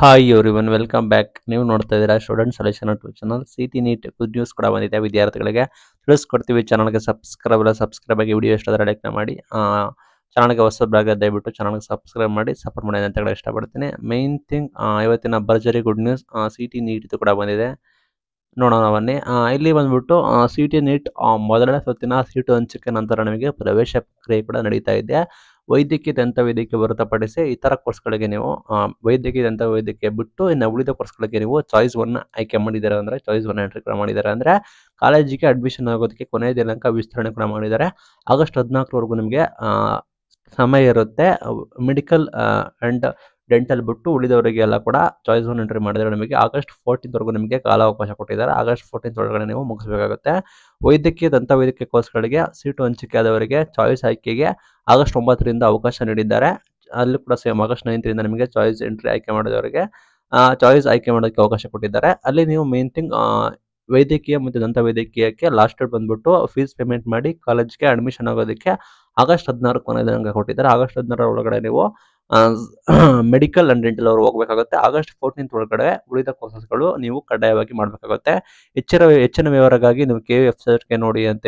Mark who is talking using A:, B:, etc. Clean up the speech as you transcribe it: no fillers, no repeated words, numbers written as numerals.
A: Hi everyone welcome back. ನೀವು ನೋಡ್ತಾ ಇದ್ದೀರಾ student solution YouTube channel. CET NEET good news ಕೂಡ ಬಂದಿದೆ, ವಿದ್ಯಾರ್ಥಿಗಳಿಗೆ ತಿಳಿಸ್ಕೊಡ್ತೀವಿ. ಚಾನಲ್ಗೆ ಸಬ್ಸ್ಕ್ರೈಬ್ ಆಗಿ ವಿಡಿಯೋ ಇಷ್ಟ ಆದರೆ ಲೈಕ್ ಮಾಡಿ. ಚಾನಲ್ಗೆ ಹೊಸಬರಾಗ ದಯವಿಟ್ಟು ಚಾನಲ್ಗೆ ಸಬ್ಸ್ಕ್ರೈಬ್ ಮಾಡಿ ಸಪೋರ್ಟ್ ಮಾಡಿ ಅಂತ ಹೇಳಿ ಇಷ್ಟಪಡ್ತೀನಿ. ಮೇನ್ ಥಿಂಗ್ ಇವತ್ತಿನ ಭರ್ಜರಿ ಗುಡ್ ನ್ಯೂಸ್ ಸಿಟಿ ನೀಟ್ ಕೂಡ ಬಂದಿದೆ, ನೋಡೋಣ ಬನ್ನಿ. ಇಲ್ಲಿ ಬಂದ್ಬಿಟ್ಟು ಸಿಟಿ ನೀಟ್ ಮೊದಲನೇ ಸುತ್ತಿನ ಸೀಟು ಹಂಚಿಕೆ ನಂತರ ನಿಮಗೆ ಪ್ರವೇಶ ಪ್ರಕ್ರಿಯೆ ಕೂಡ ನಡೀತಾ ಇದೆ. ವೈದ್ಯಕೀಯ ದಂತ ವೈದ್ಯಕೀಯ ಹೊರತುಪಡಿಸಿ ಇತರ ಕೋರ್ಸ್ಗಳಿಗೆ ನೀವು ವೈದ್ಯಕೀಯ ದಂತ ವೈದ್ಯಕೀಯ ಬಿಟ್ಟು ಇನ್ನು ಉಳಿದ ಕೋರ್ಸ್ಗಳಿಗೆ ನೀವು ಚಾಯ್ಸ್ 1 ಆಯ್ಕೆ ಮಾಡಿದ್ದಾರೆ. ಅಂದರೆ ಚಾಯ್ಸ್ 1 ಎಂಟ್ರಿ ಕೂಡ ಮಾಡಿದ್ದಾರೆ. ಅಂದರೆ ಕಾಲೇಜಿಗೆ ಅಡ್ಮಿಷನ್ ಆಗೋದಕ್ಕೆ ಕೊನೆಯ ದಿನಾಂಕ ವಿಸ್ತರಣೆ ಕೂಡ ಮಾಡಿದ್ದಾರೆ. ಆಗಸ್ಟ್ 14ವರೆಗೂ ನಿಮಗೆ ಸಮಯ ಇರುತ್ತೆ. ಮೆಡಿಕಲ್ ಆ್ಯಂಡ್ ಡೆಂಟಲ್ ಬಿಟ್ಟು ಉಳಿದವರಿಗೆಲ್ಲ ಕೂಡ ಚಾಯ್ಸ್ 1 ಎಂಟ್ರಿ ಮಾಡಿದರೆ ನಿಮಗೆ ಆಗಸ್ಟ್ 14ವರೆಗೂ ನಿಮಗೆ ಕಾಲಾವಕಾಶ ಕೊಟ್ಟಿದ್ದಾರೆ. ಆಗಸ್ಟ್ 14 ಒಳಗಡೆ ನೀವು ಮುಗಿಸಬೇಕಾಗುತ್ತೆ. ವೈದ್ಯಕೀಯ ದಂತ ವೈದ್ಯಕೀಯ ಕೋರ್ಸ್ಗಳಿಗೆ ಸೀಟು ಹಂಚಿಕೆ ಆದವರಿಗೆ ಚಾಯ್ಸ್ ಆಯ್ಕೆಗೆ ಆಗಸ್ಟ್ 9ರಿಂದ ಅವಕಾಶ ನೀಡಿದ್ದಾರೆ. ಅಲ್ಲಿ ಕೂಡ ಸೇಮ್ ಆಗಸ್ಟ್ 9ರಿಂದ ನಿಮಗೆ ಚಾಯ್ಸ್ ಎಂಟ್ರಿ ಆಯ್ಕೆ ಮಾಡಿದವರಿಗೆ ಚಾಯ್ಸ್ ಆಯ್ಕೆ ಮಾಡೋದಕ್ಕೆ ಅವಕಾಶ ಕೊಟ್ಟಿದ್ದಾರೆ. ಅಲ್ಲಿ ನೀವು ಮೇನ್ ಥಿಂಗ್ ವೈದ್ಯಕೀಯ ಮತ್ತು ದಂತ ವೈದ್ಯಕೀಯಕ್ಕೆ ಲಾಸ್ಟ್ ಡೇಟ್ ಬಂದ್ಬಿಟ್ಟು ಫೀಸ್ ಪೇಮೆಂಟ್ ಮಾಡಿ ಕಾಲೇಜ್ಗೆ ಅಡ್ಮಿಷನ್ ಆಗೋದಕ್ಕೆ ಆಗಸ್ಟ್ 16 ಕೊನೆ ದಿನಾಂಕ ಕೊಟ್ಟಿದ್ದಾರೆ. ಆಗಸ್ಟ್ 16 ಒಳಗಡೆ ನೀವು ಮೆಡಿಕಲ್ ಅಂಡ್ ಡೆಂಟಲ್ ಅವರು ಹೋಗಬೇಕಾಗುತ್ತೆ. ಆಗಸ್ಟ್ 14 ಒಳಗಡೆ ಉಳಿದ ಕೋರ್ಸಸ್ಗಳು ನೀವು ಕಡ್ಡಾಯವಾಗಿ ಮಾಡಬೇಕಾಗುತ್ತೆ. ಹೆಚ್ಚಿನ ವಿವರಗಾಗಿ ನೀವು KV ವೆಬ್ಸೈಟ್ಗೆ ನೋಡಿ ಅಂತ